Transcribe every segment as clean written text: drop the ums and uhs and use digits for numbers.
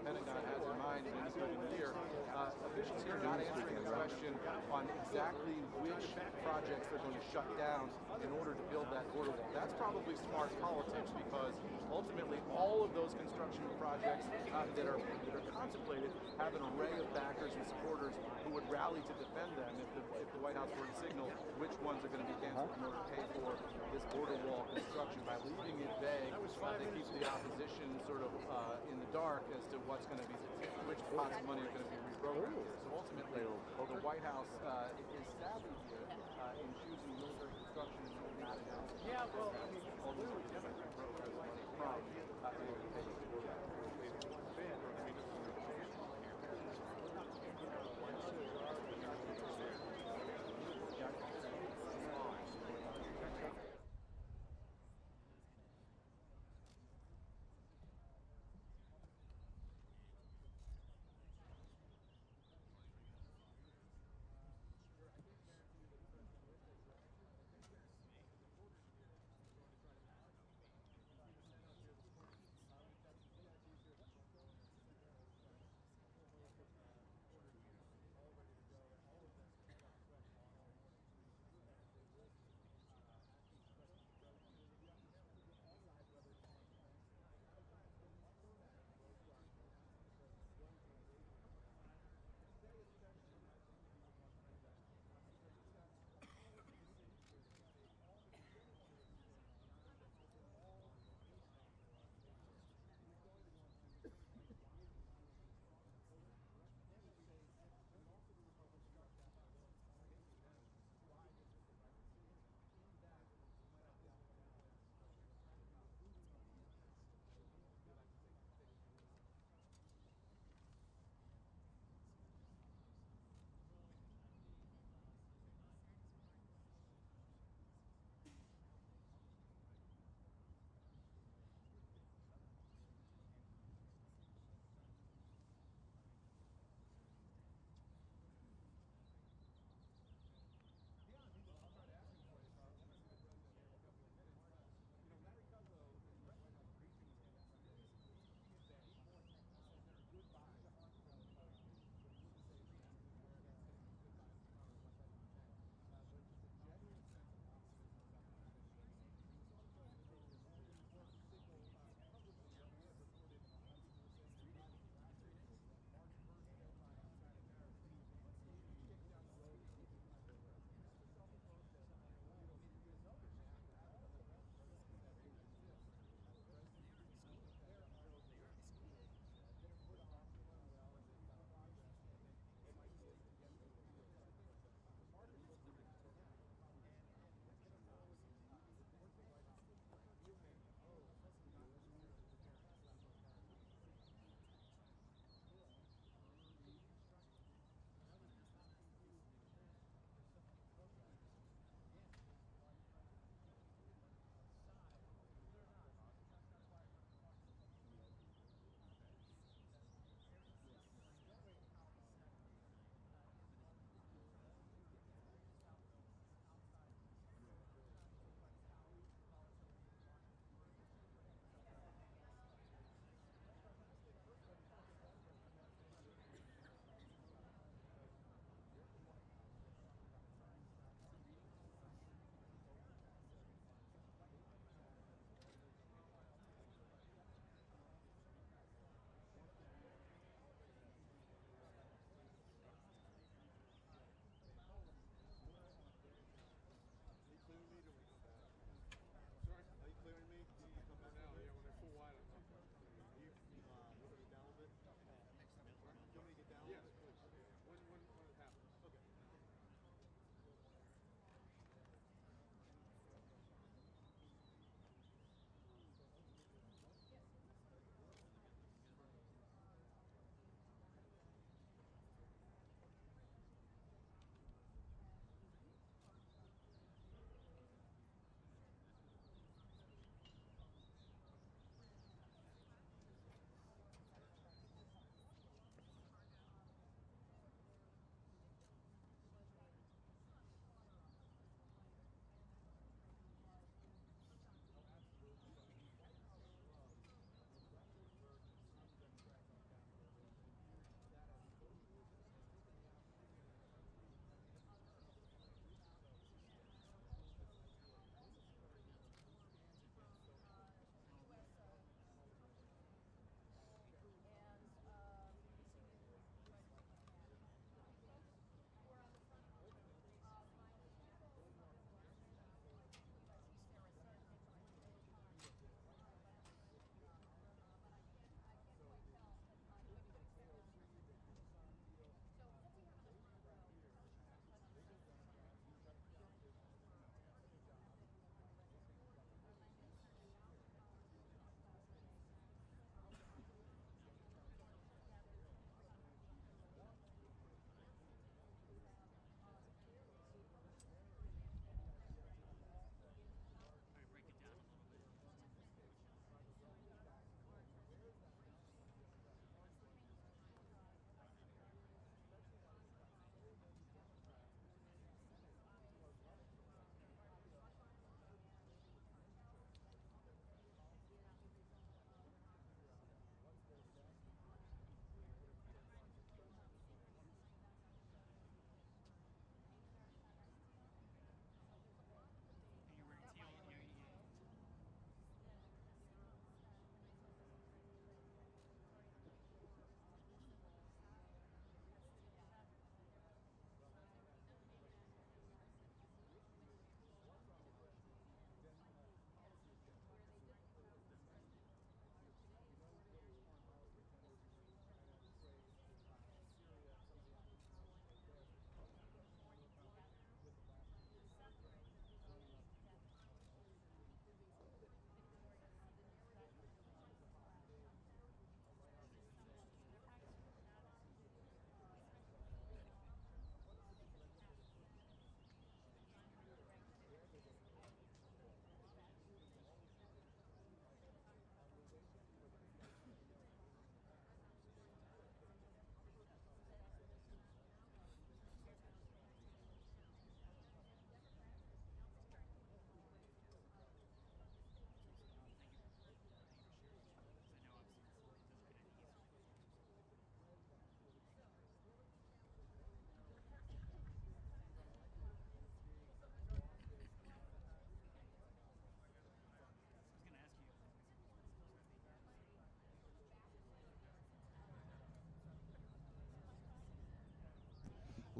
Pentagon has in mind in any given year. Officials here not answering the question on exactly which projects they're going to shut down in order to build that border wall. That's probably smart politics because ultimately all of those construction projects that are contemplated have an array of backers and supporters who would rally to defend them if the White House were to signal which ones are going to be canceled in order to pay for this border wall construction. By leaving it vague, they keep the opposition sort of in the dark as to what's going to be, which pots of money are going to be reprogrammed here. So ultimately, the White House is savvy here in choosing military construction and not announcing. Yeah, well, I mean, ultimately, Democrats programs money from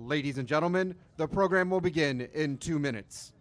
Ladies and gentlemen, the program will begin in 2 minutes.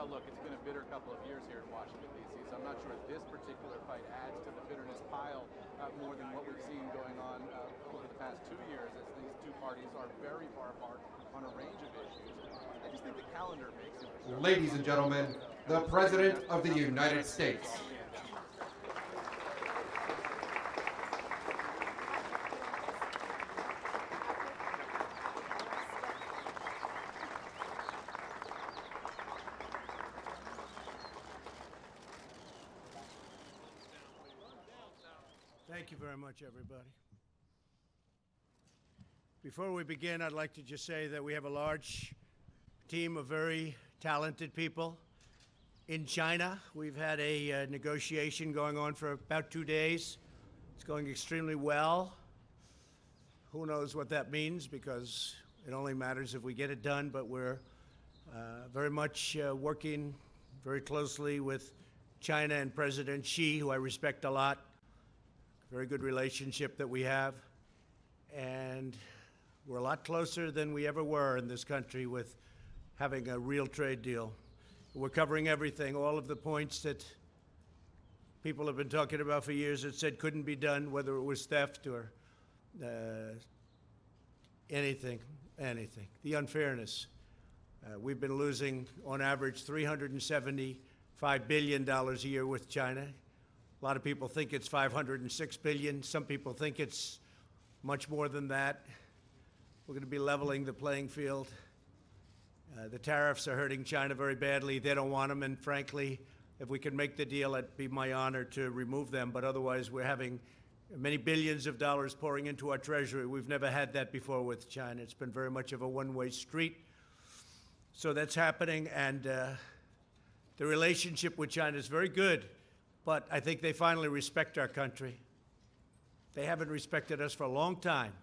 Well, look, it's been a bitter couple of years here in Washington, D.C., so I'm not sure this particular fight adds to the bitterness pile more than what we've seen going on over the past 2 years, as these two parties are very far apart on a range of issues. I just think the calendar makes it Ladies and gentlemen, the President of the United States. Thank you very much, everybody. Before we begin, I'd like to just say that we have a large team of very talented people in China. We've had a negotiation going on for about 2 days. It's going extremely well. Who knows what that means, because it only matters if we get it done, but we're very much working very closely with China and President Xi, who I respect a lot. Very good relationship that we have, and we're a lot closer than we ever were in this country with having a real trade deal. We're covering everything, all of the points that people have been talking about for years that said couldn't be done, whether it was theft or anything. The unfairness. We've been losing, on average, $375 billion a year with China. A lot of people think it's $506 billion. Some people think it's much more than that. We're going to be leveling the playing field. The tariffs are hurting China very badly. They don't want them, and frankly, if we can make the deal, it'd be my honor to remove them. But otherwise, we're having many billions of dollars pouring into our treasury. We've never had that before with China. It's been very much of a one-way street. So that's happening, and the relationship with China is very good. But I think they finally respect our country. They haven't respected us for a long time.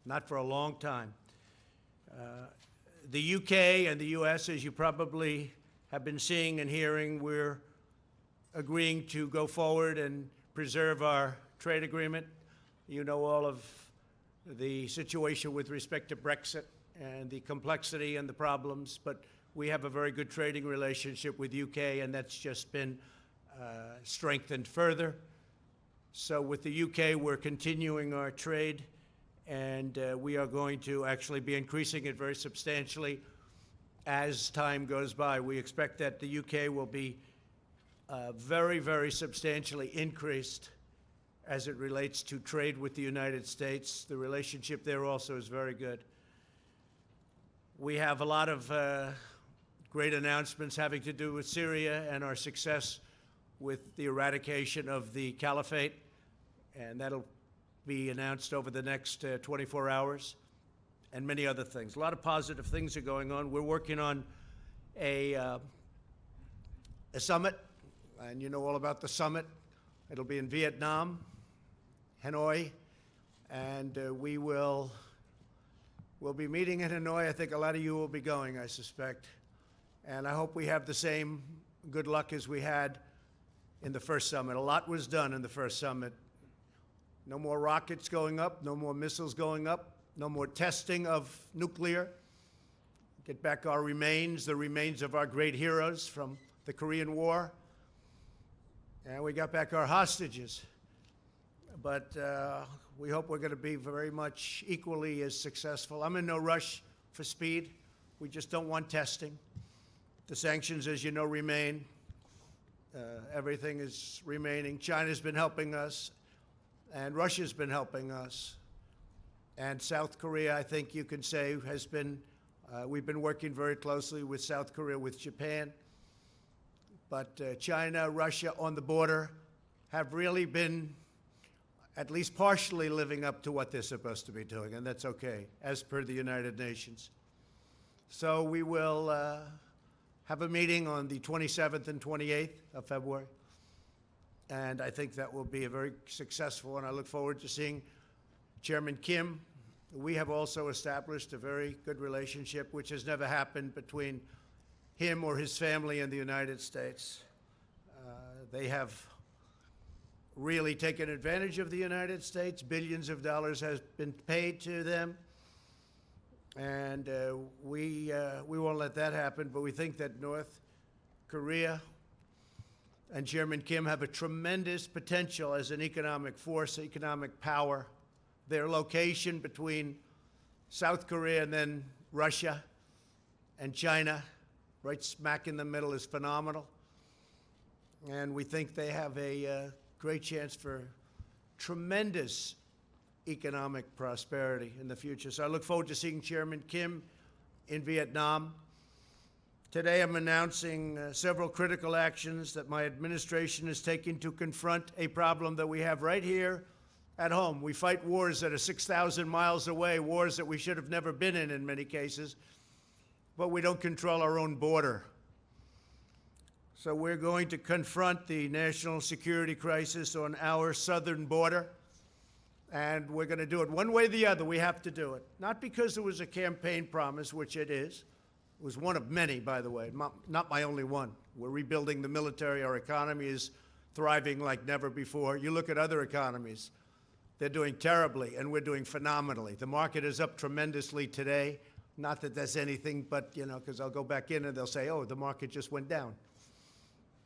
Not for a long time. The UK and the US, as you probably have been seeing and hearing, we're agreeing to go forward and preserve our trade agreement. You know all of the situation with respect to Brexit and the complexity and the problems, but we have a very good trading relationship with UK, and that's just been strengthened further. So with the UK, we're continuing our trade, and we are going to actually be increasing it very substantially as time goes by. We expect that the UK will be very, very substantially increased as it relates to trade with the United States. The relationship there also is very good. We have a lot of great announcements having to do with Syria and our success with the eradication of the caliphate, and that'll be announced over the next 24 hours, and many other things. A lot of positive things are going on. We're working on a summit, and you know all about the summit. It'll be in Vietnam, Hanoi, and we'll be meeting in Hanoi. I think a lot of you will be going, I suspect, and I hope we have the same good luck as we had in the first summit. A lot was done in the first summit. No more rockets going up, no more missiles going up, no more testing of nuclear. Get back our remains, the remains of our great heroes from the Korean War. And we got back our hostages. But we hope we're going to be very much equally as successful. I'm in no rush for speed. We just don't want testing. The sanctions, as you know, remain. Everything is remaining. China's been helping us, and Russia's been helping us. And South Korea, I think you can say, has been, we've been working very closely with South Korea, with Japan. But China, Russia on the border have really been at least partially living up to what they're supposed to be doing, and that's okay, as per the United Nations. So we will have a meeting on the 27th and 28th of February. And I think that will be a very successful, and I look forward to seeing Chairman Kim. We have also established a very good relationship, which has never happened between him or his family and the United States. They have really taken advantage of the United States. Billions of dollars has been paid to them. And we won't let that happen, but we think that North Korea and Chairman Kim have a tremendous potential as an economic force, economic power. Their location between South Korea and then Russia and China right smack in the middle, is phenomenal. And we think they have a great chance for tremendous economic prosperity in the future. So I look forward to seeing Chairman Kim in Vietnam. Today I'm announcing several critical actions that my administration is taking to confront a problem that we have right here at home. We fight wars that are 6,000 miles away, wars that we should have never been in many cases, but we don't control our own border. So we're going to confront the national security crisis on our southern border, and we're going to do it one way or the other. We have to do it. Not because it was a campaign promise, which it is. It was one of many, by the way, not my only one. We're rebuilding the military. Our economy is thriving like never before. You look at other economies. They're doing terribly, and we're doing phenomenally. The market is up tremendously today. Not that that's anything, but, you know, because I'll go back in and they'll say, oh, the market just went down.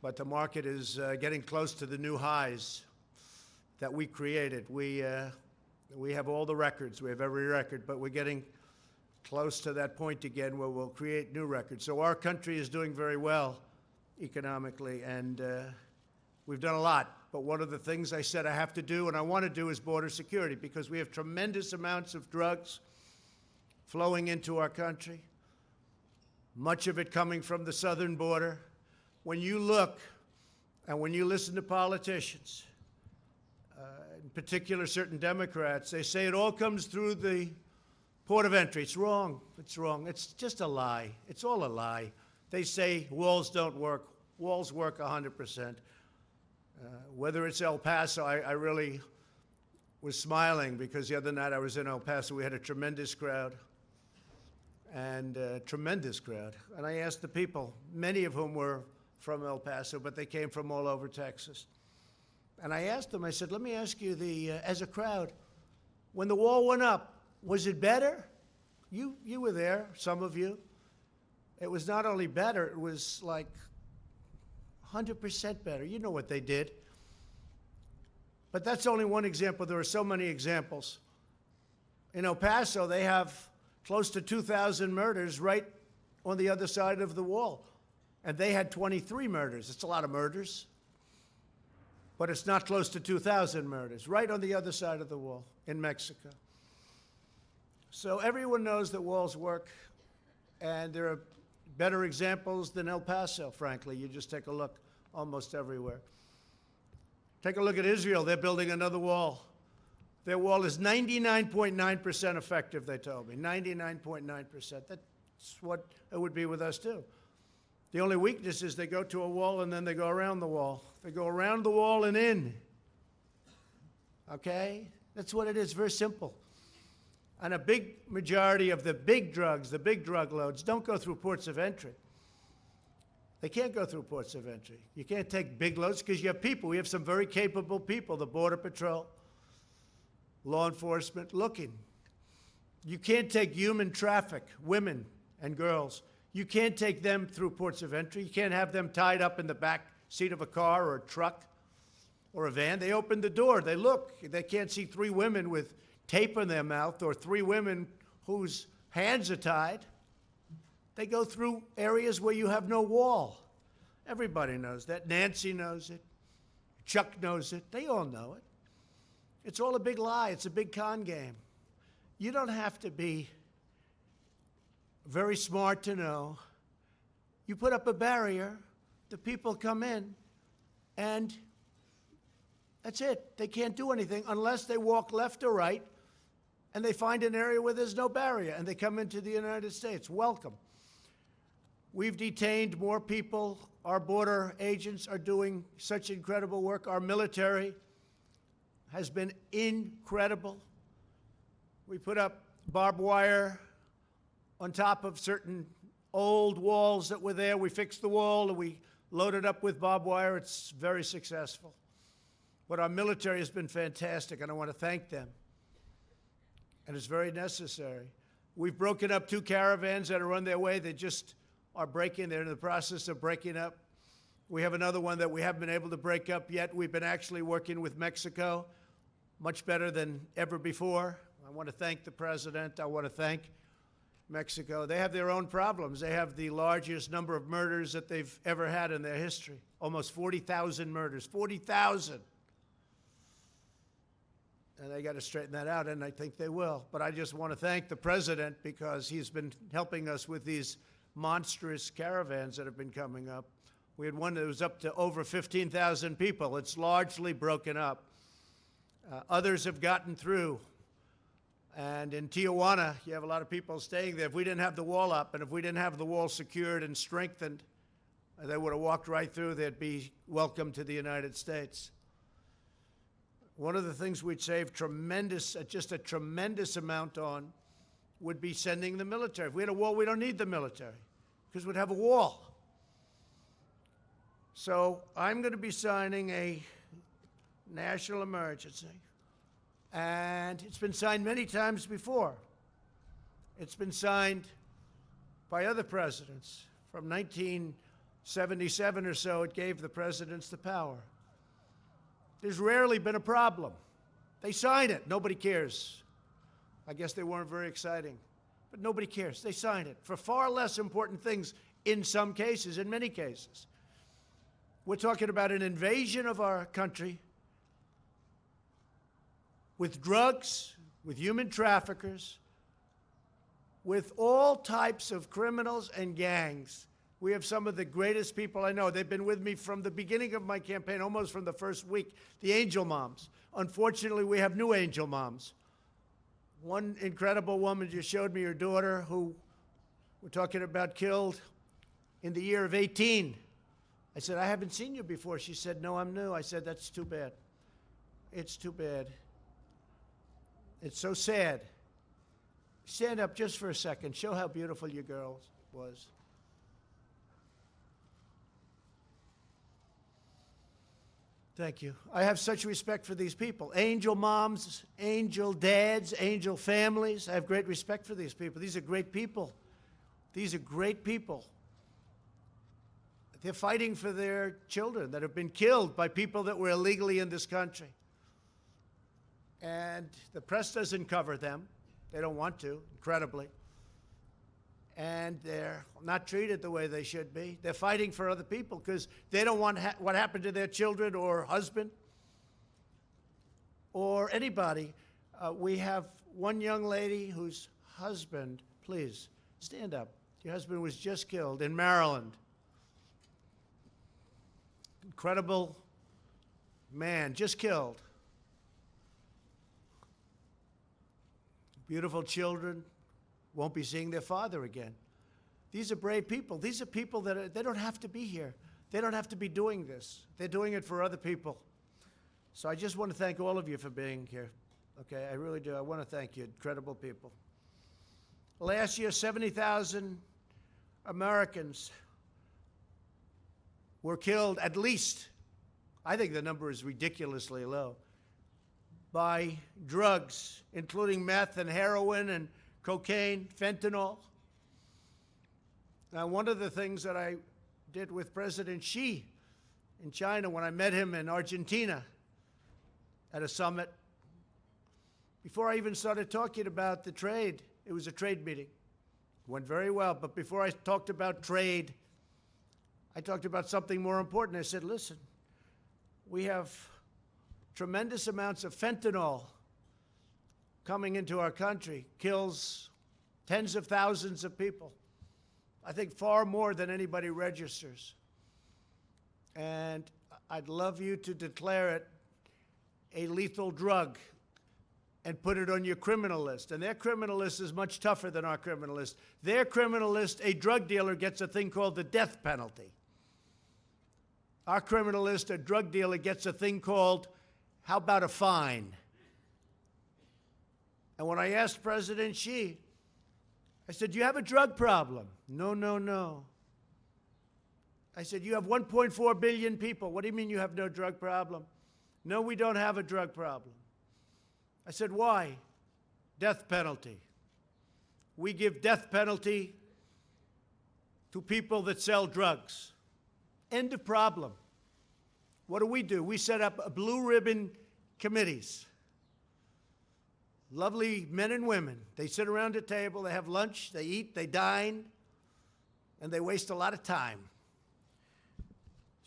But the market is getting close to the new highs that we created. We have all the records. We have every record, but we're getting close to that point again where we'll create new records. So our country is doing very well economically, and we've done a lot. But one of the things I said I have to do and I want to do is border security, because we have tremendous amounts of drugs flowing into our country, much of it coming from the southern border. When you look and when you listen to politicians, in particular certain Democrats, they say it all comes through the port of entry. It's wrong. It's wrong. It's just a lie. It's all a lie. They say walls don't work. Walls work 100%. Whether it's El Paso, I really was smiling because the other night I was in El Paso. We had a tremendous crowd. And I asked the people, many of whom were from El Paso, but they came from all over Texas. And I asked them, I said, let me ask you, as a crowd, when the wall went up, was it better? You were there, some of you. It was not only better, it was like 100% better. You know what they did. But that's only one example. There are so many examples. In El Paso, they have close to 2,000 murders right on the other side of the wall. And they had 23 murders. It's a lot of murders. But it's not close to 2,000 murders, right on the other side of the wall in Mexico. So everyone knows that walls work, and there are better examples than El Paso, frankly. You just take a look almost everywhere. Take a look at Israel. They're building another wall. Their wall is 99.9% effective, they told me. 99.9%. That's what it would be with us, too. The only weakness is they go to a wall and then they go around the wall. They go around the wall and in. Okay? That's what it is. Very simple. And a big majority of the big drugs, the big drug loads, don't go through ports of entry. They can't go through ports of entry. You can't take big loads because you have people. We have some very capable people, the Border Patrol, law enforcement, looking. You can't take human traffic, women and girls. You can't take them through ports of entry. You can't have them tied up in the back seat of a car or a truck or a van. They open the door. They look. They can't see three women with tape in their mouth or three women whose hands are tied. They go through areas where you have no wall. Everybody knows that. Nancy knows it. Chuck knows it. They all know it. It's all a big lie. It's a big con game. You don't have to be very smart to know. You put up a barrier, the people come in, and that's it. They can't do anything unless they walk left or right, and they find an area where there's no barrier, and they come into the United States. Welcome. We've detained more people. Our border agents are doing such incredible work. Our military has been incredible. We put up barbed wire on top of certain old walls that were there. We fixed the wall and we loaded up with barbed wire. It's very successful. But our military has been fantastic, and I want to thank them. And it's very necessary. We've broken up 2 caravans that are on their way. They just are breaking. They're in the process of breaking up. We have another one that we haven't been able to break up yet. We've been actually working with Mexico much better than ever before. I want to thank the president. I want to thank Mexico. They have their own problems. They have the largest number of murders that they've ever had in their history. Almost 40,000 murders. 40,000. And they got to straighten that out, and I think they will. But I just want to thank the president because he's been helping us with these monstrous caravans that have been coming up. We had one that was up to over 15,000 people. It's largely broken up. Others have gotten through. And in Tijuana, you have a lot of people staying there. If we didn't have the wall up and if we didn't have the wall secured and strengthened, they would have walked right through. They'd be welcome to the United States. One of the things we'd save just a tremendous amount on would be sending the military. If we had a wall, we don't need the military because we'd have a wall. So I'm going to be signing a national emergency. And it's been signed many times before. It's been signed by other presidents. From 1977 or so, it gave the presidents the power. There's rarely been a problem. They sign it. Nobody cares. I guess they weren't very exciting. But nobody cares. They sign it for far less important things in some cases, in many cases. We're talking about an invasion of our country with drugs, with human traffickers, with all types of criminals and gangs. We have some of the greatest people I know. They've been with me from the beginning of my campaign, almost from the first week, the angel moms. Unfortunately, we have new angel moms. One incredible woman just showed me her daughter, who we're talking about, killed in the year of 18. I said, I haven't seen you before. She said, no, I'm new. I said, that's too bad. It's too bad. It's so sad. Stand up just for a second. Show how beautiful your girl was. Thank you. I have such respect for these people. Angel moms, angel dads, angel families. I have great respect for these people. These are great people. These are great people. They're fighting for their children that have been killed by people that were illegally in this country. And the press doesn't cover them. They don't want to, incredibly. And they're not treated the way they should be. They're fighting for other people because they don't want what happened to their children or husband or anybody. We have one young lady whose husband, please, stand up. Your husband was just killed in Maryland. Incredible man, just killed. Beautiful children won't be seeing their father again. These are brave people. These are people that they don't have to be here. They don't have to be doing this. They're doing it for other people. So I just want to thank all of you for being here. Okay, I really do. I want to thank you, incredible people. Last year, 70,000 Americans were killed, at least. I think the number is ridiculously low, by drugs, including meth and heroin and cocaine, fentanyl. Now, one of the things that I did with President Xi in China when I met him in Argentina at a summit, before I even started talking about the trade, it was a trade meeting. It went very well, but before I talked about trade, I talked about something more important. I said, listen, we have tremendous amounts of fentanyl coming into our country, kills tens of thousands of people. I think far more than anybody registers. And I'd love you to declare it a lethal drug and put it on your criminal list. And their criminal list is much tougher than our criminal list. Their criminal list, a drug dealer gets a thing called the death penalty. Our criminal list, a drug dealer gets a thing called, how about a fine? And when I asked President Xi, I said, do you have a drug problem? No, no, no. I said, you have 1.4 billion people. What do you mean you have no drug problem? No, we don't have a drug problem. I said, why? Death penalty. We give death penalty to people that sell drugs. End of problem. What do? We set up blue ribbon committees. lovely men and women. They sit around a table, they have lunch, they eat, they dine, and they waste a lot of time.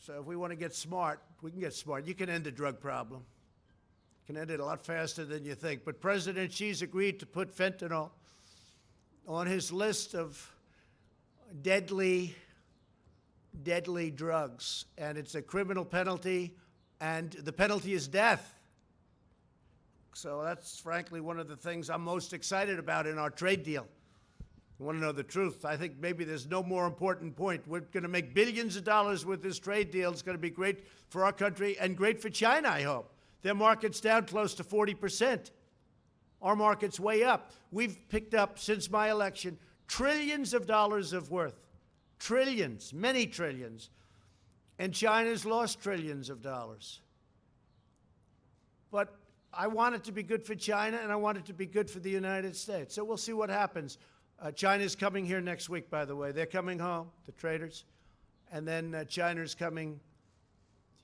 So if we want to get smart, we can get smart. You can end the drug problem. You can end it a lot faster than you think. But President Xi's agreed to put fentanyl on his list of deadly drugs. And it's a criminal penalty, and the penalty is death. So that's frankly one of the things I'm most excited about in our trade deal. You want to know the truth? I think maybe there's no more important point. We're going to make billions of dollars with this trade deal. It's going to be great for our country and great for China, I hope. Their market's down close to 40%. Our market's way up. We've picked up, since my election, trillions of dollars of worth. Trillions, many trillions. And China's lost trillions of dollars. But I want it to be good for China, and I want it to be good for the United States. So we'll see what happens. China's coming here next week, by the way. They're coming home, the traders. And then China's coming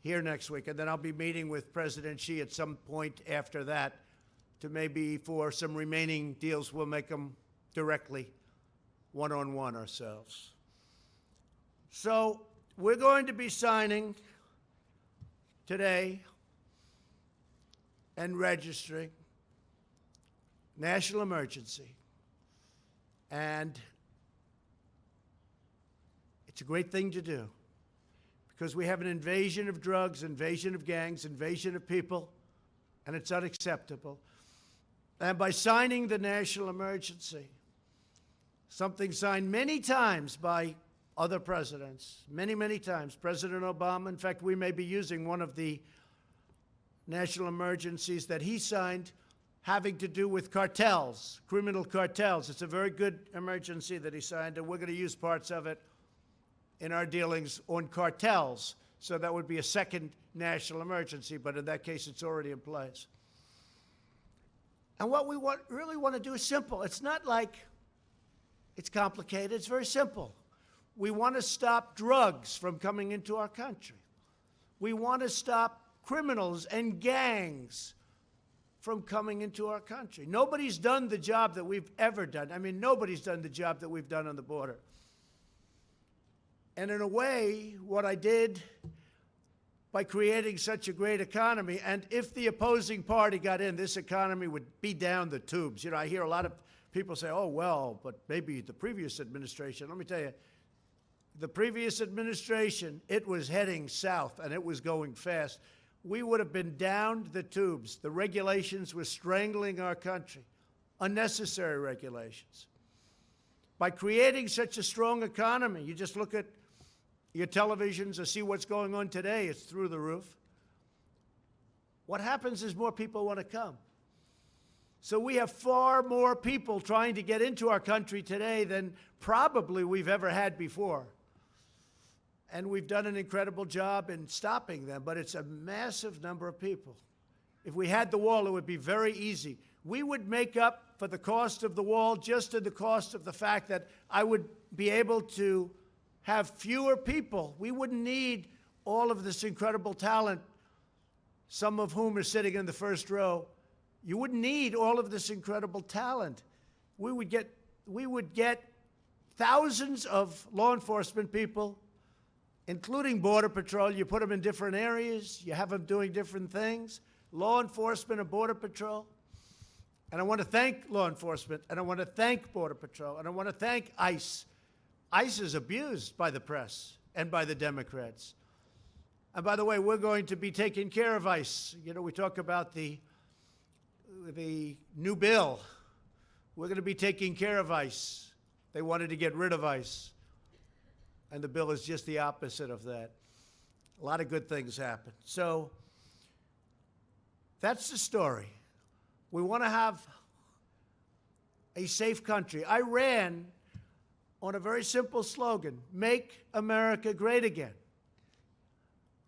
here next week. And then I'll be meeting with President Xi at some point after that to maybe for some remaining deals, we'll make them directly one-on-one ourselves. So we're going to be signing today and registering national emergency. And it's a great thing to do because we have an invasion of drugs, invasion of gangs, invasion of people, and it's unacceptable. And by signing the national emergency, something signed many times by other presidents, many times, President Obama. In fact, we may be using one of the national emergencies that he signed having to do with cartels, criminal cartels. It's a very good emergency that he signed, and we're going to use parts of it in our dealings on cartels. So that would be a second national emergency, but in that case, it's already in place. And what we really want to do is simple. It's not like it's complicated. It's very simple. We want to stop drugs from coming into our country. We want to stop criminals and gangs from coming into our country. Nobody's done the job that we've ever done. I mean, nobody's done the job that we've done on the border. And in a way, what I did by creating such a great economy, and if the opposing party got in, this economy would be down the tubes. You know, I hear a lot of people say, oh, well, but maybe the previous administration. Let me tell you, the previous administration, it was heading south, and it was going fast. We would have been down the tubes. The regulations were strangling our country, unnecessary regulations. By creating such a strong economy, you just look at your televisions or see what's going on today, it's through the roof. What happens is more people want to come. So we have far more people trying to get into our country today than probably we've ever had before. And we've done an incredible job in stopping them, but it's a massive number of people. If we had the wall, it would be very easy. We would make up for the cost of the wall just in the cost of the fact that I would be able to have fewer people. We wouldn't need all of this incredible talent, some of whom are sitting in the first row. You wouldn't need all of this incredible talent. We would get thousands of law enforcement people, including Border Patrol. You put them in different areas. You have them doing different things. Law enforcement and Border Patrol. And I want to thank law enforcement, and I want to thank Border Patrol, and I want to thank ICE. ICE is abused by the press and by the Democrats. And by the way, we're going to be taking care of ICE. You know, we talk about the new bill. We're going to be taking care of ICE. They wanted to get rid of ICE. And the bill is just the opposite of that. A lot of good things happen. So that's the story. We want to have a safe country. I ran on a very simple slogan, make America great again.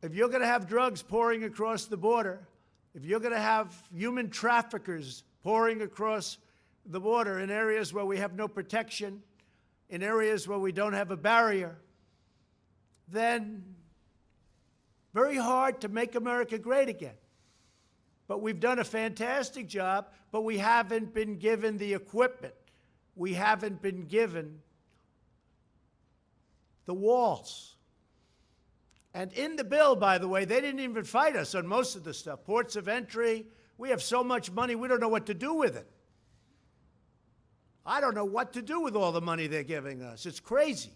If you're going to have drugs pouring across the border, if you're going to have human traffickers pouring across the border in areas where we have no protection, in areas where we don't have a barrier, then very hard to make America great again. But we've done a fantastic job, but we haven't been given the equipment. We haven't been given the walls. And in the bill, by the way, they didn't even fight us on most of the stuff. Ports of entry, we have so much money, we don't know what to do with it. I don't know what to do with all the money they're giving us. It's crazy.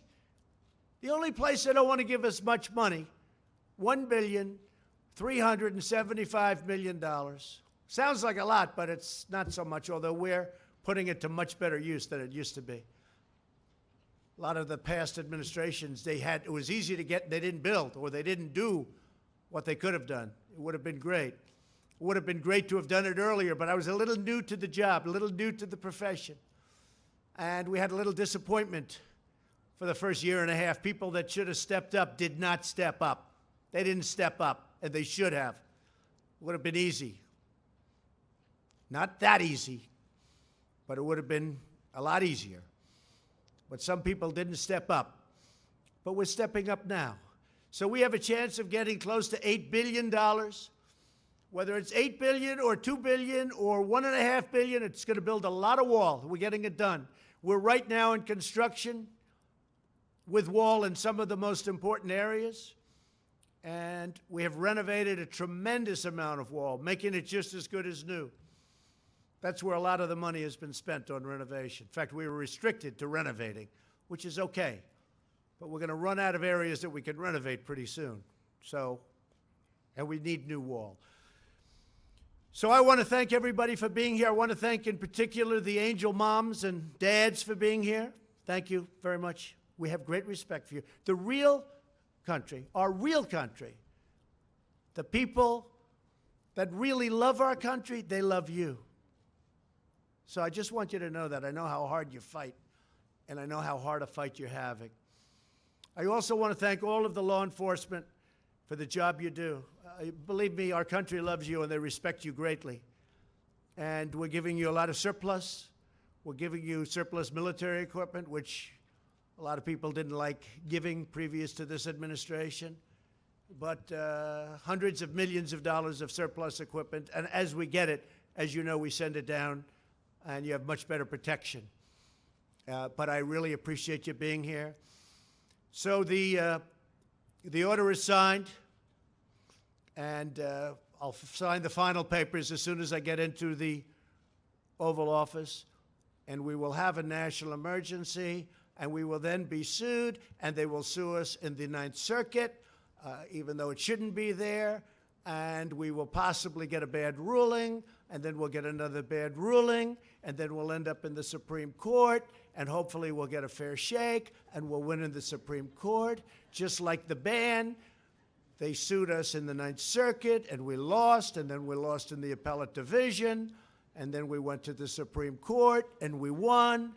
The only place they don't want to give us much money, $1,375 million. Sounds like a lot, but it's not so much, although we're putting it to much better use than it used to be. A lot of the past administrations, it was easy to get, they didn't build, or they didn't do what they could have done. It would have been great. It would have been great to have done it earlier, but I was a little new to the job, a little new to the profession. And we had a little disappointment for the first year and a half. People that should have stepped up did not step up. They didn't step up, and they should have. It would have been easy. Not that easy, but it would have been a lot easier. But some people didn't step up. But we're stepping up now. So we have a chance of getting close to $8 billion. Whether it's $8 billion or $2 billion or $1.5 billion, it's going to build a lot of wall. We're getting it done. We're right now in construction with wall in some of the most important areas. And we have renovated a tremendous amount of wall, making it just as good as new. That's where a lot of the money has been spent on renovation. In fact, we were restricted to renovating, which is okay. But we're going to run out of areas that we can renovate pretty soon. And we need new wall. So I want to thank everybody for being here. I want to thank in particular the angel moms and dads for being here. Thank you very much. We have great respect for you. The real country, our real country, the people that really love our country, they love you. So I just want you to know that. I know how hard you fight, and I know how hard a fight you're having. I also want to thank all of the law enforcement for the job you do. Believe me, our country loves you, and they respect you greatly. And we're giving you a lot of surplus. We're giving you surplus military equipment, which a lot of people didn't like giving previous to this administration. But hundreds of millions of dollars of surplus equipment. And as we get it, as you know, we send it down, and you have much better protection. But I really appreciate you being here. So the order is signed, and I'll sign the final papers as soon as I get into the Oval Office, and we will have a national emergency, and we will then be sued, and they will sue us in the Ninth Circuit, even though it shouldn't be there, and we will possibly get a bad ruling, and then we'll get another bad ruling, and then we'll end up in the Supreme Court, and hopefully we'll get a fair shake, and we'll win in the Supreme Court, just like the ban. They sued us in the Ninth Circuit, and we lost, and then we lost in the appellate division, and then we went to the Supreme Court, and we won.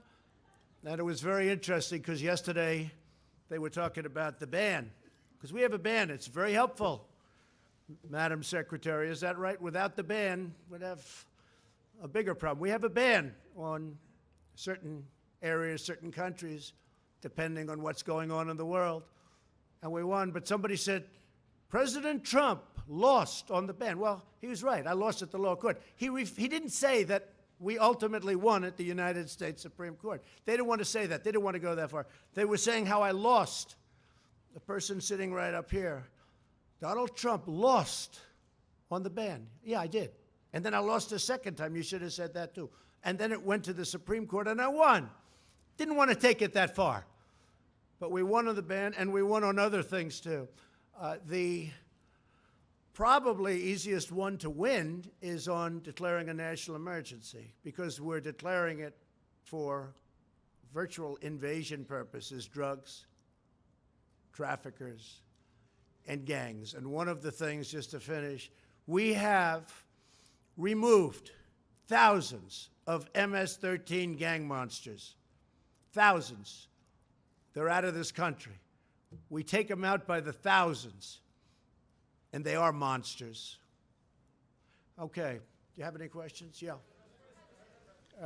And it was very interesting, because yesterday they were talking about the ban, because we have a ban. It's very helpful, Madam Secretary. Is that right? Without the ban, we'd have a bigger problem. We have a ban on certain areas, certain countries, depending on what's going on in the world. And we won. But somebody said, President Trump lost on the ban. Well, he was right. I lost at the lower court. He didn't say that we ultimately won at the United States Supreme Court. They didn't want to say that. They didn't want to go that far. They were saying how I lost. The person sitting right up here, Donald Trump lost on the ban. Yeah, I did. And then I lost a second time. You should have said that too. And then it went to the Supreme Court, and I won. Didn't want to take it that far. But we won on the ban, and we won on other things too. The probably easiest one to win is on declaring a national emergency, because we're declaring it for virtual invasion purposes, drugs, traffickers, and gangs. And one of the things, just to finish, we have removed thousands of MS-13 gang monsters. Thousands. They're out of this country. We take them out by the thousands, and they are monsters. Okay. Do you have any questions? Yeah.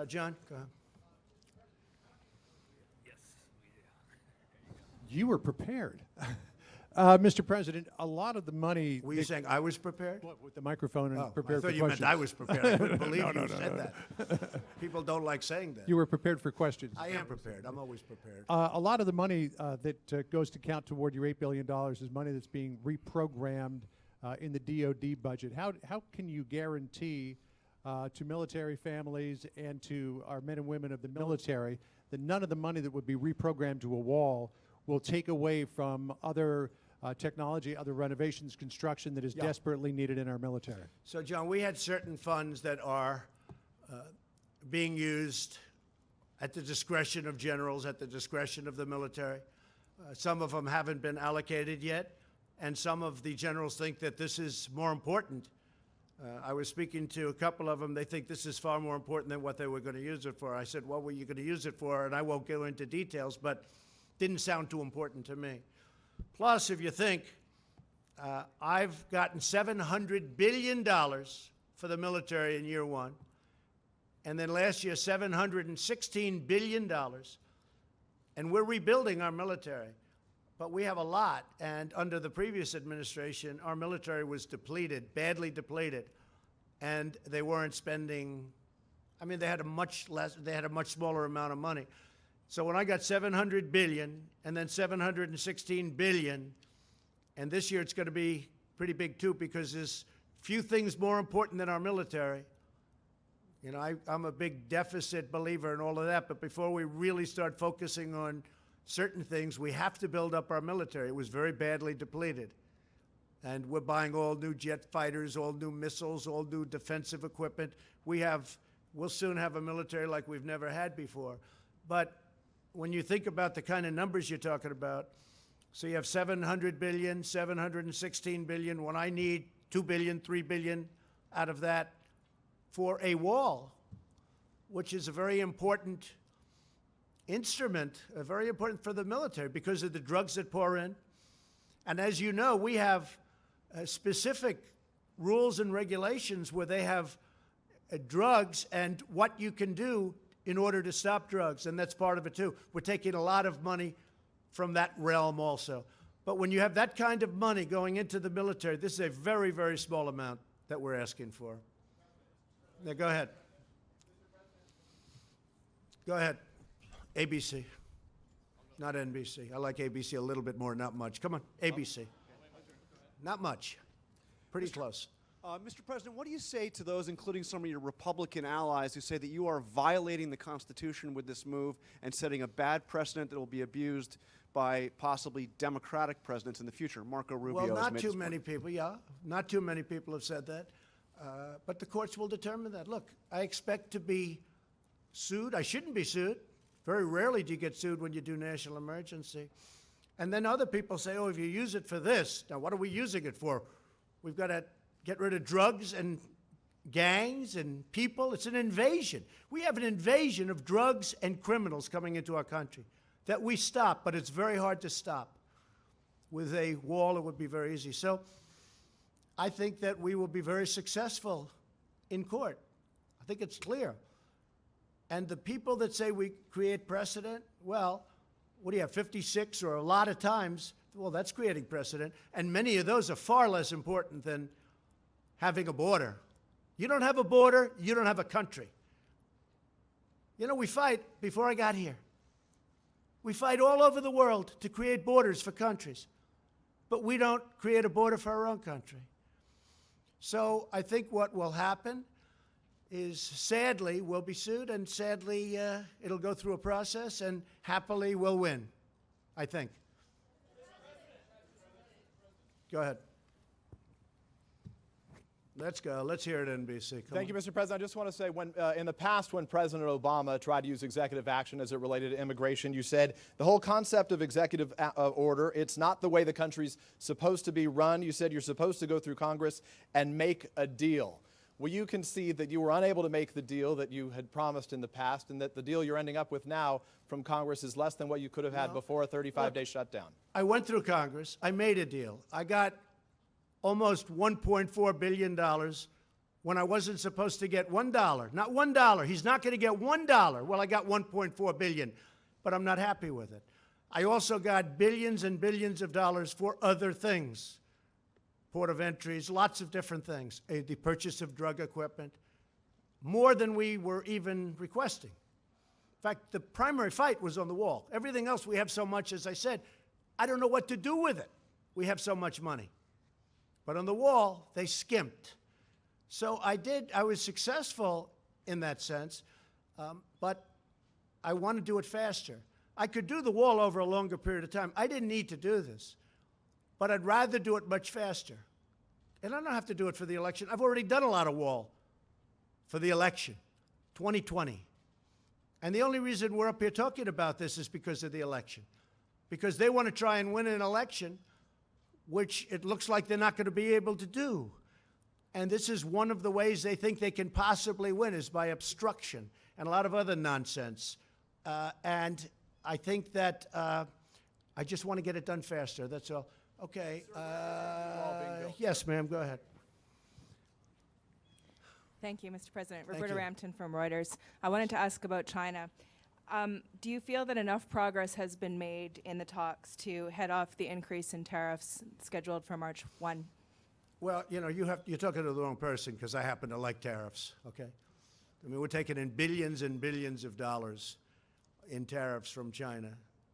John, go ahead. You were prepared. Mr. President, a lot of the money... Were you saying I was prepared? What, with the microphone and Oh, prepared I thought for you questions? meant I was prepared. I couldn't believe you said that. People don't like saying that. You were prepared for questions. I am prepared. I'm always prepared. A lot of the money that goes to count toward your $8 billion is money that's being reprogrammed in the DoD budget. How can you guarantee to military families and to our men and women of the military that none of the money that would be reprogrammed to a wall will take away from other technology, other renovations, construction that is desperately needed in our military? So, John, we had certain funds that are being used at the discretion of generals, at the discretion of the military. Some of them haven't been allocated yet, and some of the generals think that this is more important. I was speaking to a couple of them. They think this is far more important than what they were going to use it for. I said, what were you going to use it for? And I won't go into details, but didn't sound too important to me. Plus, if you think, I've gotten $700 billion for the military in year one, and then last year, $716 billion, and we're rebuilding our military. But we have a lot, and under the previous administration, our military was depleted, badly depleted, and they weren't spending, I mean, they had a much smaller amount of money. So when I got $700 billion and then $716 billion, and this year it's going to be pretty big too because there's few things more important than our military. You know, I'm a big deficit believer in all of that, but before we really start focusing on certain things, we have to build up our military. It was very badly depleted. And we're buying all new jet fighters, all new missiles, all new defensive equipment. We'll soon have a military like we've never had before. But when you think about the kind of numbers you're talking about, so you have $700 billion, $716 billion, when I need $2 billion, $3 billion out of that for a wall, which is a very important instrument, very important for the military because of the drugs that pour in. And as you know, we have specific rules and regulations where they have drugs and what you can do in order to stop drugs, and that's part of it too. We're taking a lot of money from that realm also. But when you have that kind of money going into the military, this is a very, very small amount that we're asking for. Yeah, go ahead. Go ahead. ABC, not NBC. I like ABC a little bit more, not much. Come on, ABC. Not much. Pretty close. Mr. President, what do you say to those, including some of your Republican allies, who say that you are violating the Constitution with this move and setting a bad precedent that will be abused by possibly Democratic presidents in the future? Marco Rubio has made this point. Well, not too many people, yeah. Not too many people have said that. But the courts will determine that. Look, I expect to be sued. I shouldn't be sued. Very rarely do you get sued when you do national emergency. And then other people say, oh, if you use it for this, now what are we using it for? We've got to get rid of drugs and gangs and people. It's an invasion. We have an invasion of drugs and criminals coming into our country that we stop, but it's very hard to stop. With a wall, it would be very easy. So I think that we will be very successful in court. I think it's clear. And the people that say we create precedent, well, what do you have, 56 or a lot of times? Well, that's creating precedent. And many of those are far less important than having a border. You don't have a border, you don't have a country. You know, we fight, before I got here, we fight all over the world to create borders for countries. But we don't create a border for our own country. So I think what will happen is, sadly, we'll be sued, and sadly, it'll go through a process, and happily we'll win, I think. Go ahead. Let's go. Let's hear it, NBC. Thank you, Mr. President. I just want to say, when in the past, when President Obama tried to use executive action as it related to immigration, you said the whole concept of executive order, it's not the way the country's supposed to be run. You said you're supposed to go through Congress and make a deal. Will you concede that you were unable to make the deal that you had promised in the past, and that the deal you're ending up with now from Congress is less than what you could have had before a 35-day shutdown? I went through Congress. I made a deal. I got almost $1.4 billion when I wasn't supposed to get $1. Not $1. He's not going to get $1. Well, I got $1.4 billion, but I'm not happy with it. I also got billions and billions of dollars for other things. Port of entries, lots of different things. The purchase of drug equipment, more than we were even requesting. In fact, the primary fight was on the wall. Everything else, we have so much, as I said, I don't know what to do with it. We have so much money. But on the wall, they skimped. So I was successful in that sense, but I want to do it faster. I could do the wall over a longer period of time. I didn't need to do this, but I'd rather do it much faster. And I don't have to do it for the election. I've already done a lot of wall for the election, 2020. And the only reason we're up here talking about this is because of the election. Because they want to try and win an election, which it looks like they're not going to be able to do. And this is one of the ways they think they can possibly win, is by obstruction and a lot of other nonsense. And I think that I just want to get it done faster. That's all. Okay. Yes, ma'am. Go ahead. Thank you, Mr. President. Thank Roberta you. Rampton from Reuters. I wanted to ask about China. Do you feel that enough progress has been made in the talks to head off the increase in tariffs scheduled for March 1? Well, you know, you're talking to the wrong person, because I happen to like tariffs, okay? I mean, we're taking in billions and billions of dollars in tariffs from China.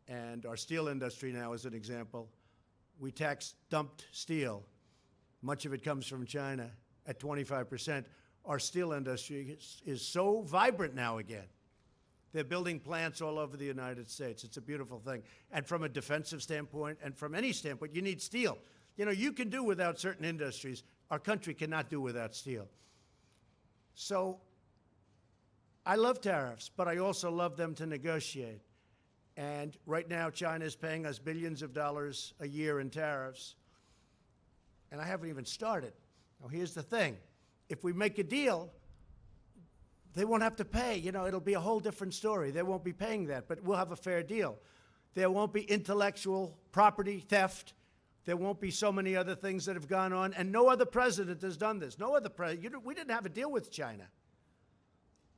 And our steel industry now, as an example, we tax dumped steel. Much of it comes from China at 25%. Our steel industry is so vibrant now again. They're building plants all over the United States. It's a beautiful thing. And from a defensive standpoint, and from any standpoint, you need steel. You know, you can do without certain industries. Our country cannot do without steel. So I love tariffs, but I also love them to negotiate. And right now, China is paying us billions of dollars a year in tariffs. And I haven't even started. Now, here's the thing. If we make a deal, they won't have to pay. You know, it'll be a whole different story. They won't be paying that, but we'll have a fair deal. There won't be intellectual property theft. There won't be so many other things that have gone on, and no other president has done this. No other president. We didn't have a deal with China.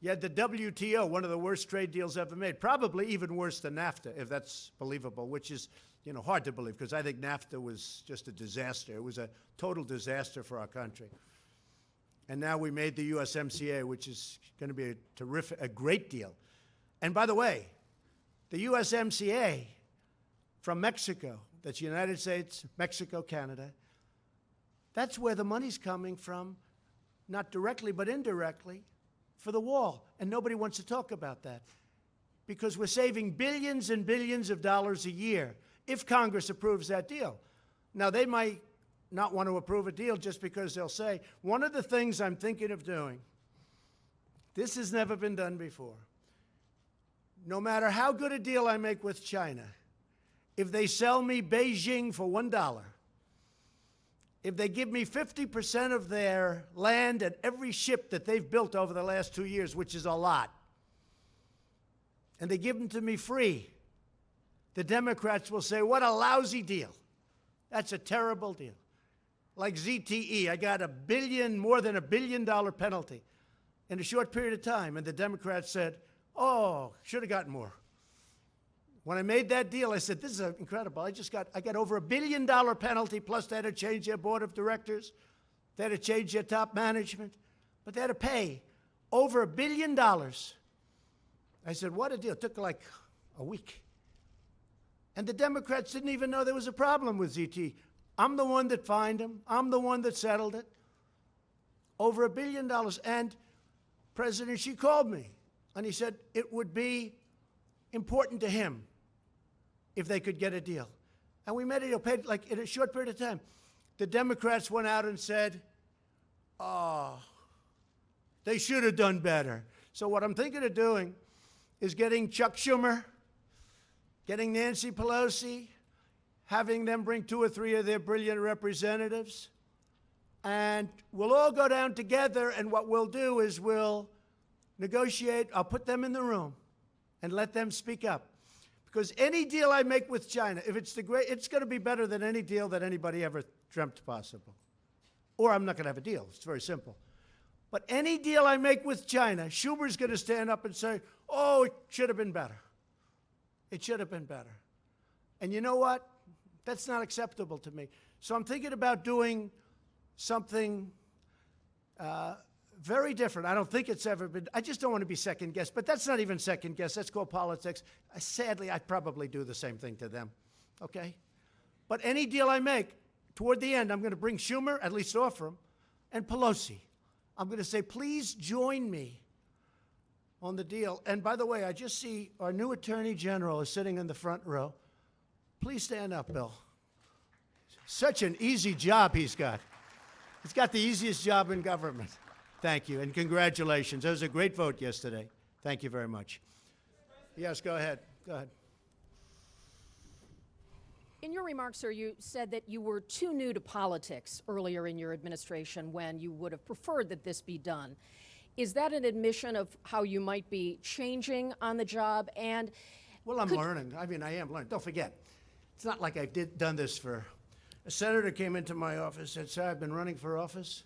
You had the WTO, one of the worst trade deals ever made, probably even worse than NAFTA, if that's believable, which is, you know, hard to believe, because I think NAFTA was just a disaster. It was a total disaster for our country. And now we made the USMCA, which is going to be a great deal. And by the way, the USMCA from Mexico, that's United States, Mexico, Canada, that's where the money's coming from, not directly but indirectly, for the wall. And nobody wants to talk about that, because we're saving billions and billions of dollars a year if Congress approves that deal. Now, they might not want to approve a deal just because they'll say, one of the things I'm thinking of doing, this has never been done before. No matter how good a deal I make with China, if they sell me Beijing for $1, if they give me 50% of their land and every ship that they've built over the last 2 years, which is a lot, and they give them to me free, the Democrats will say, what a lousy deal. That's a terrible deal. Like ZTE, I got more than $1 billion penalty in a short period of time, and the Democrats said, oh, should have gotten more. When I made that deal, I said, this is incredible. I got over $1 billion penalty, plus they had to change their board of directors. They had to change their top management. But they had to pay over $1 billion. I said, what a deal. It took like a week. And the Democrats didn't even know there was a problem with ZT. I'm the one that fined them. I'm the one that settled it. Over $1 billion. And President Xi called me, and he said it would be important to him if they could get a deal. And we made a deal, paid like in a short period of time. The Democrats went out and said, oh, they should have done better. So what I'm thinking of doing is getting Chuck Schumer, getting Nancy Pelosi, having them bring 2 or 3 of their brilliant representatives, and we'll all go down together, and what we'll do is we'll negotiate. I'll put them in the room and let them speak up. Because any deal I make with China, if it's it's going to be better than any deal that anybody ever dreamt possible. Or I'm not going to have a deal. It's very simple. But any deal I make with China, Schumer's going to stand up and say, oh, it should have been better. It should have been better. And you know what? That's not acceptable to me. So I'm thinking about doing something very different. I don't think it's ever been. I just don't want to be second guessed. But that's not even second guess. That's called politics. Sadly, I'd probably do the same thing to them. Okay? But any deal I make, toward the end, I'm going to bring Schumer, at least offer him, and Pelosi. I'm going to say, please join me on the deal. And by the way, I just see our new Attorney General is sitting in the front row. Please stand up, Bill. Such an easy job he's got. He's got the easiest job in government. Thank you, and congratulations. That was a great vote yesterday. Thank you very much. Yes, go ahead. Go ahead. In your remarks, sir, you said that you were too new to politics earlier in your administration when you would have preferred that this be done. Is that an admission of how you might be changing on the job? And well, I'm learning. I mean, I am learning. Don't forget, it's not like I've done this for. A senator came into my office and said, sir, I've been running for office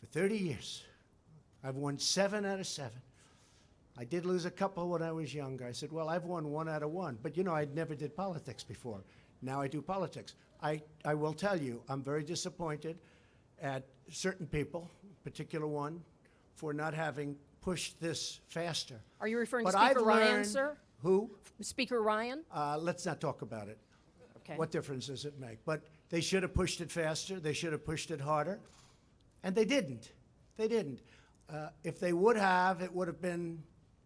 for 30 years. I've won 7 out of 7. I did lose a couple when I was younger. I said, well, I've won 1 out of 1. But, you know, I never did politics before. Now I do politics. I will tell you, I'm very disappointed at certain people, particular one, for not having pushed this faster. Are you referring But to Speaker I've Ryan, learned- sir? Who? Speaker Ryan? Let's not talk about it. Okay. What difference does it make? But they should have pushed it faster. They should have pushed it harder. And they didn't. They didn't. If they would have, it would have been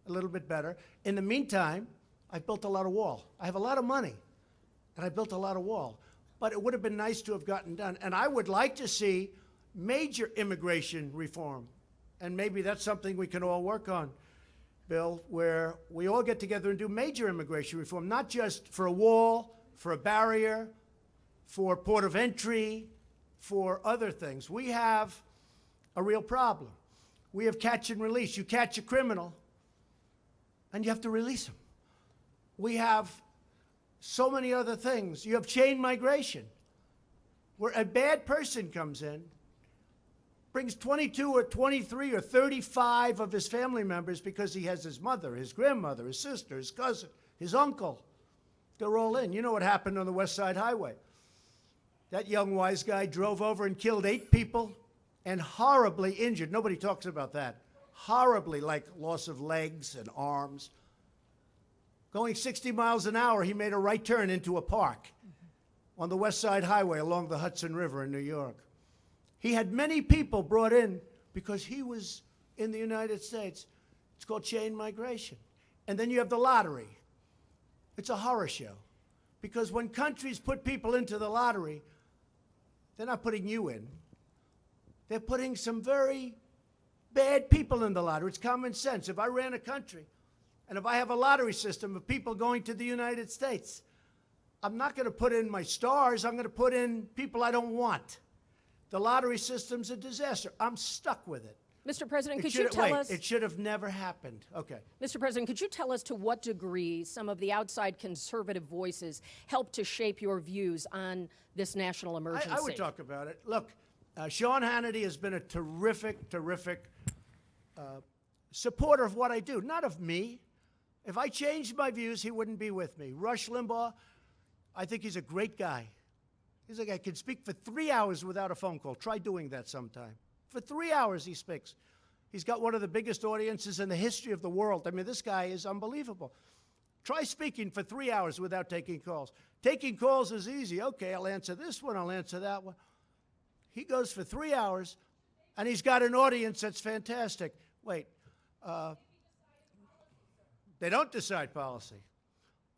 a little bit better. In the meantime, I built a lot of wall. I have a lot of money, and I built a lot of wall. But it would have been nice to have gotten done. And I would like to see major immigration reform. And maybe that's something we can all work on, Bill, where we all get together and do major immigration reform, not just for a wall, for a barrier, for port of entry, for other things. We have a real problem. We have catch and release. You catch a criminal, and you have to release him. We have so many other things. You have chain migration, where a bad person comes in, brings 22 or 23 or 35 of his family members because he has his mother, his grandmother, his sister, his cousin, his uncle. They're all in. You know what happened on the West Side Highway. That young wise guy drove over and killed 8 people and horribly injured. Nobody talks about that. Horribly, like loss of legs and arms. Going 60 miles an hour, he made a right turn into a park on the West Side Highway along the Hudson River in New York. He had many people brought in because he was in the United States. It's called chain migration. And then you have the lottery. It's a horror show. Because when countries put people into the lottery, they're not putting you in. They're putting some very bad people in the lottery. It's common sense. If I ran a country, and if I have a lottery system of people going to the United States, I'm not going to put in my stars. I'm going to put in people I don't want. The lottery system's a disaster. I'm stuck with it. Mr. President, could you tell us... It should have never happened. Okay. Mr. President, could you tell us to what degree some of the outside conservative voices helped to shape your views on this national emergency? I would talk about it. Look, Sean Hannity has been a terrific, terrific supporter of what I do, not of me. If I changed my views, he wouldn't be with me. Rush Limbaugh, I think he's a great guy. He's a guy who can speak for 3 hours without a phone call. Try doing that sometime. For 3 hours he speaks. He's got one of the biggest audiences in the history of the world. I mean, this guy is unbelievable. Try speaking for 3 hours without taking calls. Taking calls is easy. Okay, I'll answer this one, I'll answer that one. He goes for 3 hours, and he's got an audience that's fantastic. Wait, they don't decide policy.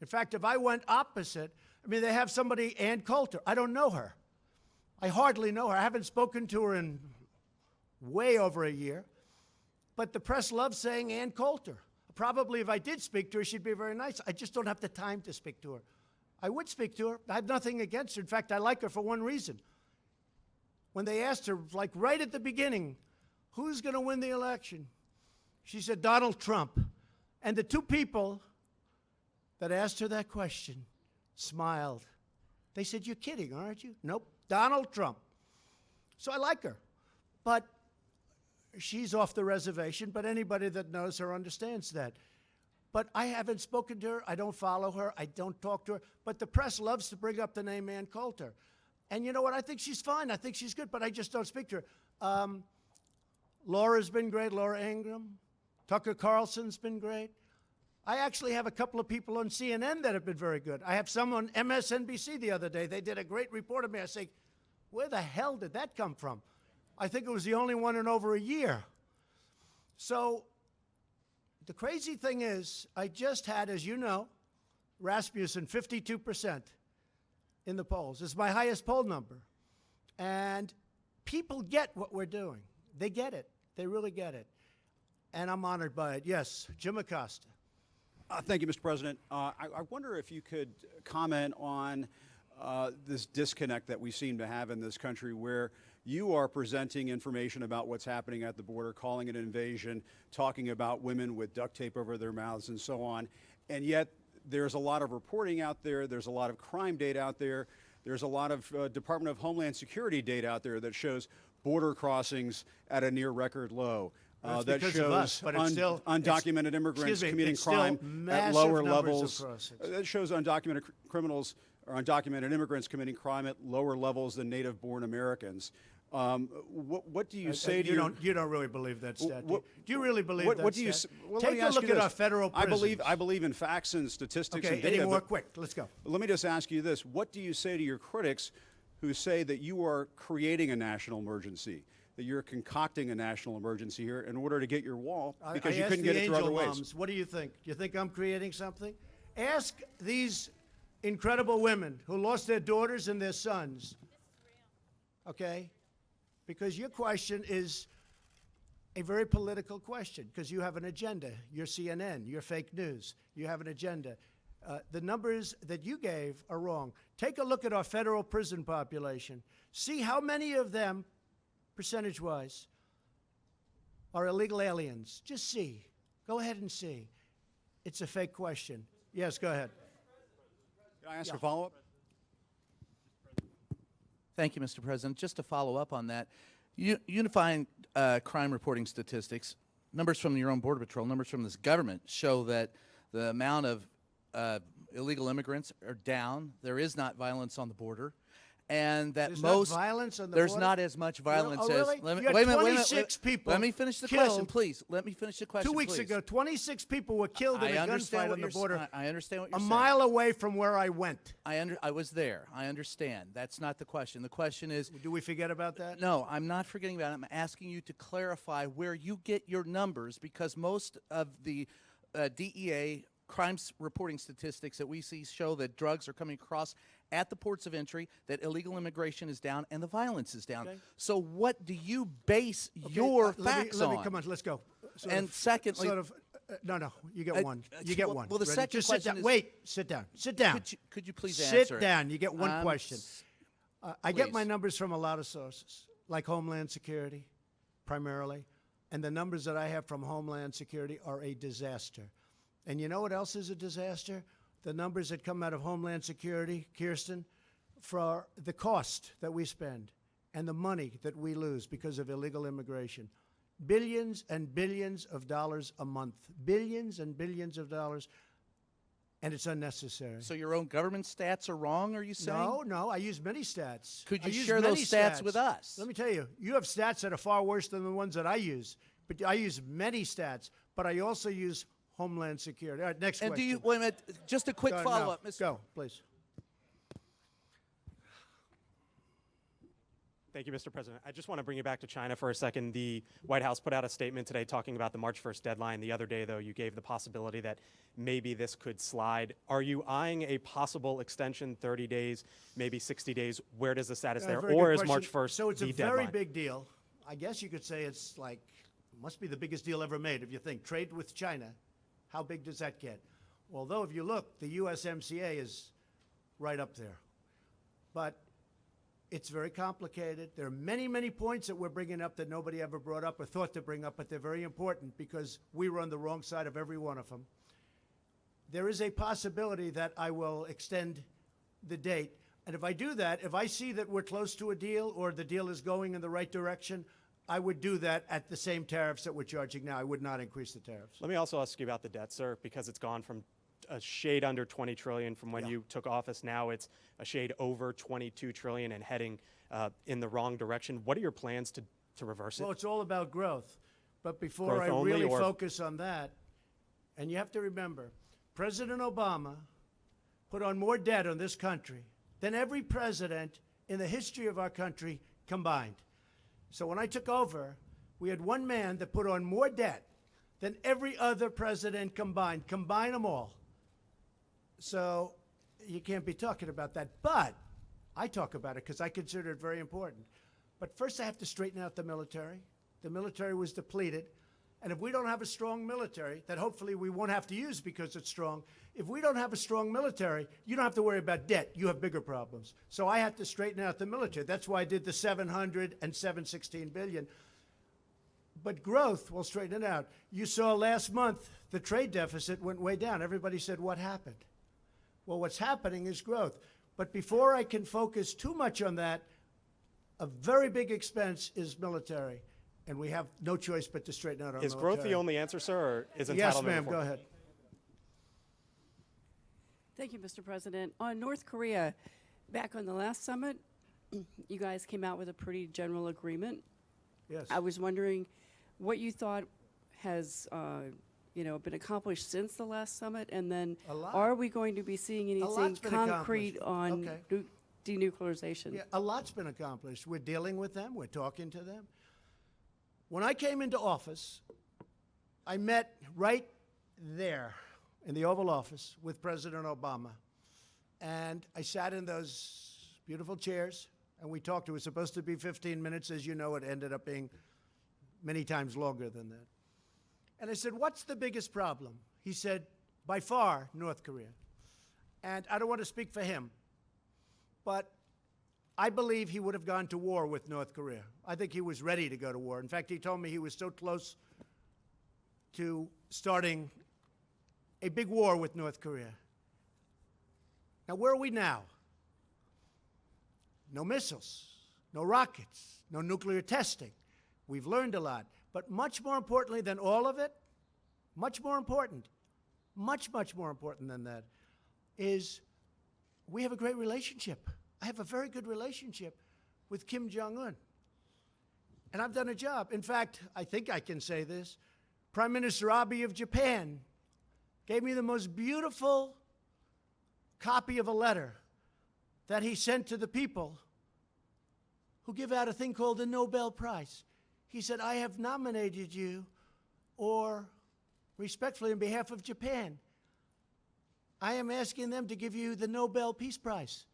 In fact, if I went opposite, I mean, they have somebody, Ann Coulter. I don't know her. I hardly know her. I haven't spoken to her in way over a year. But the press loves saying Ann Coulter. Probably if I did speak to her, she'd be very nice. I just don't have the time to speak to her. I would speak to her. I have nothing against her. In fact, I like her for one reason. When they asked her, like right at the beginning, who's going to win the election? She said, Donald Trump. And the two people that asked her that question smiled. They said, you're kidding, aren't you? Nope, Donald Trump. So I like her. But she's off the reservation, but anybody that knows her understands that. But I haven't spoken to her. I don't follow her. I don't talk to her. But the press loves to bring up the name Ann Coulter. And you know what? I think she's fine. I think she's good, but I just don't speak to her. Laura's been great, Laura Ingraham. Tucker Carlson's been great. I actually have a couple of people on CNN that have been very good. I have some on MSNBC the other day. They did a great report of me. I say, where the hell did that come from? I think it was the only one in over a year. So the crazy thing is, I just had, as you know, Rasmussen 52% in the polls. It's my highest poll number. And people get what we're doing. They get it. They really get it. And I'm honored by it. Yes, Jim Acosta. Thank you, Mr. President. I wonder if you could comment on this disconnect that we seem to have in this country where you are presenting information about what's happening at the border, calling it an invasion, talking about women with duct tape over their mouths and so on, and yet there's a lot of reporting out there, there's a lot of crime data out there, there's a lot of Department of Homeland Security data out there that shows border crossings at a near record low. That shows undocumented immigrants committing crime at lower levels. That shows undocumented criminals or undocumented immigrants committing crime at lower levels than native-born Americans. What do you say to you don't really believe that stat? Do you really believe that what do you stat? well, Take a look at our federal prisons. I believe in facts and statistics okay, and data. any more quick? Let's go. Let me just ask you this. What do you say to your critics who say that you are creating a national emergency, that you're concocting a national emergency here in order to get your wall because you couldn't get it through other ways? Moms, what do you think? Do you think I'm creating something? Ask these incredible women who lost their daughters and their sons. Okay? Because your question is a very political question because you have an agenda. You're CNN. You're fake news. You have an agenda. The numbers that you gave are wrong. Take a look at our federal prison population. See how many of them, percentage-wise, are illegal aliens. Just see. Go ahead and see. It's a fake question. Yes, go ahead. Can I ask a follow-up? Thank you, Mr. President. Just to follow up on that, unifying crime reporting statistics, numbers from your own Border Patrol, numbers from this government show that the amount of illegal immigrants are down. There is not violence on the border. And that there's most not violence on the there's border? not as much violence oh, really? as let me, You had wait a minute, 26 people let me finish the killed. question, please. Let me finish the question. 2 weeks please. ago, 26 people were killed in a gunfight on the border. I understand what you're a saying. mile away from where I went. I was there. I understand. That's not the question. The question is, do we forget about that? No, I'm not forgetting about it. I'm asking you to clarify where you get your numbers because most of the DEA crimes reporting statistics that we see show that drugs are coming across at the ports of entry, that illegal immigration is down, and the violence is down. Okay. So what do you base your facts on? Come on, let's go. Secondly... no, you get one. You get one. Well, the second Just question sit down. is... Wait, sit down. Sit down. Could you please answer? Sit down. You get one question. I get my numbers from a lot of sources, like Homeland Security, primarily. And the numbers that I have from Homeland Security are a disaster. And you know what else is a disaster? The numbers that come out of Homeland Security, Kirsten, for the cost that we spend and the money that we lose because of illegal immigration. Billions and billions of dollars a month. Billions and billions of dollars, and it's unnecessary. So your own government stats are wrong, are you saying? No, I use many stats. Could you share those stats with us? Let me tell you, you have stats that are far worse than the ones that I use. But I use many stats, but I also use Homeland Security. All right, next question. And do you, wait a minute, just a quick follow-up, Mr. Go, please. Thank you, Mr. President. I just want to bring you back to China for a second. The White House put out a statement today talking about the March 1st deadline. The other day, though, you gave the possibility that maybe this could slide. Are you eyeing a possible extension, 30 days, maybe 60 days? Where does the status there? Or is March 1st So it's the a deadline? very big deal. I guess you could say it's like, must be the biggest deal ever made if you think. Trade with China, how big does that get? Although if you look, the USMCA is right up there. But it's very complicated. There are many, many points that we're bringing up that nobody ever brought up or thought to bring up, but they're very important because we were on the wrong side of every one of them. There is a possibility that I will extend the date. And if I do that, if I see that we're close to a deal or the deal is going in the right direction, I would do that at the same tariffs that we're charging now. I would not increase the tariffs. Let me also ask you about the debt, sir, because it's gone from a shade under 20 trillion from when you took office. Now it's a shade over 22 trillion and heading in the wrong direction. What are your plans to reverse it? Well, it's all about growth. But before Growth I only, really or- focus on that, and you have to remember, President Obama put on more debt on this country than every president in the history of our country combined. So when I took over, we had one man that put on more debt than every other president combined. Combine them all. So you can't be talking about that. But I talk about it because I consider it very important. But first I have to straighten out the military. The military was depleted. And if we don't have a strong military, that hopefully we won't have to use because it's strong, if we don't have a strong military, you don't have to worry about debt. You have bigger problems. So I have to straighten out the military. That's why I did the 700 and 716 billion. But growth will straighten it out. You saw last month the trade deficit went way down. Everybody said, what happened? Well, what's happening is growth. But before I can focus too much on that, a very big expense is military. And we have no choice but to straighten out our Is military. growth the only answer, sir, or is entitlement? Yes, ma'am. reform? Go ahead. Thank you, Mr. President. On North Korea, back on the last summit, you guys came out with a pretty general agreement. Yes. I was wondering what you thought has, been accomplished since the last summit, and then A lot. are we going to be seeing anything lot's been concrete accomplished. on Okay. denuclearization? Yeah, a lot's been accomplished. We're dealing with them. We're talking to them. When I came into office, I met right there in the Oval Office with President Obama. And I sat in those beautiful chairs, and we talked. It was supposed to be 15 minutes. As you know, it ended up being many times longer than that. And I said, what's the biggest problem? He said, by far, North Korea. And I don't want to speak for him, but I believe he would have gone to war with North Korea. I think he was ready to go to war. In fact, he told me he was so close to starting a big war with North Korea. Now, where are we now? No missiles, no rockets, no nuclear testing. We've learned a lot. But much more importantly than all of it, much more important than that, is we have a great relationship. I have a very good relationship with Kim Jong-un. And I've done a job. In fact, I think I can say this. Prime Minister Abe of Japan gave me the most beautiful copy of a letter that he sent to the people who give out a thing called the Nobel Prize. He said, I have nominated you, or respectfully on behalf of Japan, I am asking them to give you the Nobel Peace Prize.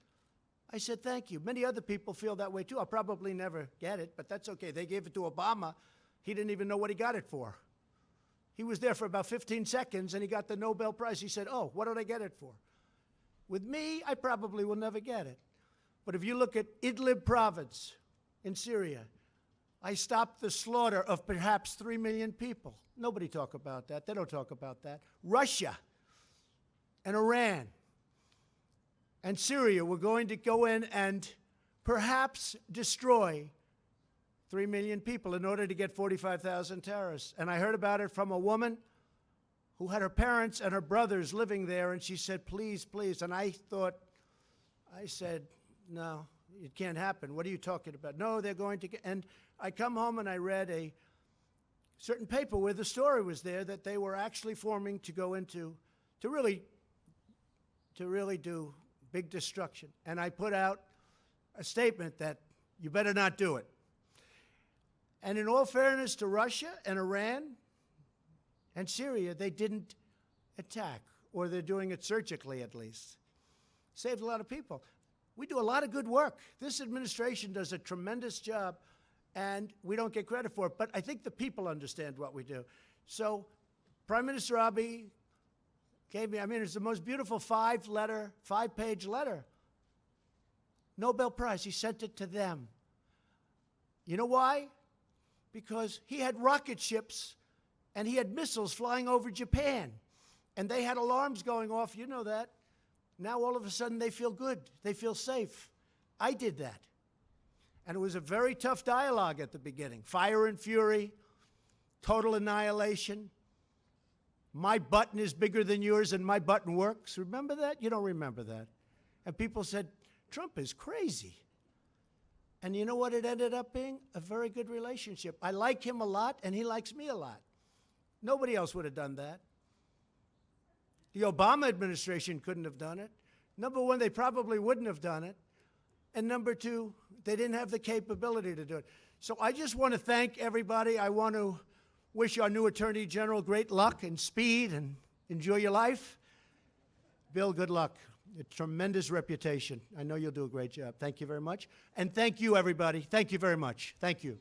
I said, thank you. Many other people feel that way too. I'll probably never get it, but that's okay. They gave it to Obama. He didn't even know what he got it for. He was there for about 15 seconds and he got the Nobel Prize. He said, oh, what did I get it for? With me, I probably will never get it. But if you look at Idlib province in Syria, I stopped the slaughter of perhaps 3 million people. Nobody talk about that. They don't talk about that. Russia and Iran and Syria were going to go in and perhaps destroy 3 million people in order to get 45,000 terrorists. And I heard about it from a woman who had her parents and her brothers living there, and she said, please, please. And I said, no, it can't happen. What are you talking about? No, they're going to get, and I come home and I read a certain paper where the story was there that they were actually forming to go into, to really do big destruction. And I put out a statement that you better not do it. And in all fairness to Russia and Iran and Syria, they didn't attack, or they're doing it surgically at least. Saved a lot of people. We do a lot of good work. This administration does a tremendous job, and we don't get credit for it. But I think the people understand what we do. So Prime Minister Abe gave me, it's the most beautiful five-page letter. Nobel Prize. He sent it to them. You know why? Because he had rocket ships and he had missiles flying over Japan. And they had alarms going off. You know that. Now all of a sudden they feel good. They feel safe. I did that. And it was a very tough dialogue at the beginning. Fire and fury, total annihilation. My button is bigger than yours and my button works. Remember that? You don't remember that. And people said, Trump is crazy. And you know what it ended up being? A very good relationship. I like him a lot and he likes me a lot. Nobody else would have done that. The Obama administration couldn't have done it. Number one, they probably wouldn't have done it. And number two, they didn't have the capability to do it. So I just want to thank everybody. I want to wish our new Attorney General great luck and speed and enjoy your life. Bill, good luck. A tremendous reputation. I know you'll do a great job. Thank you very much. And thank you, everybody. Thank you very much. Thank you.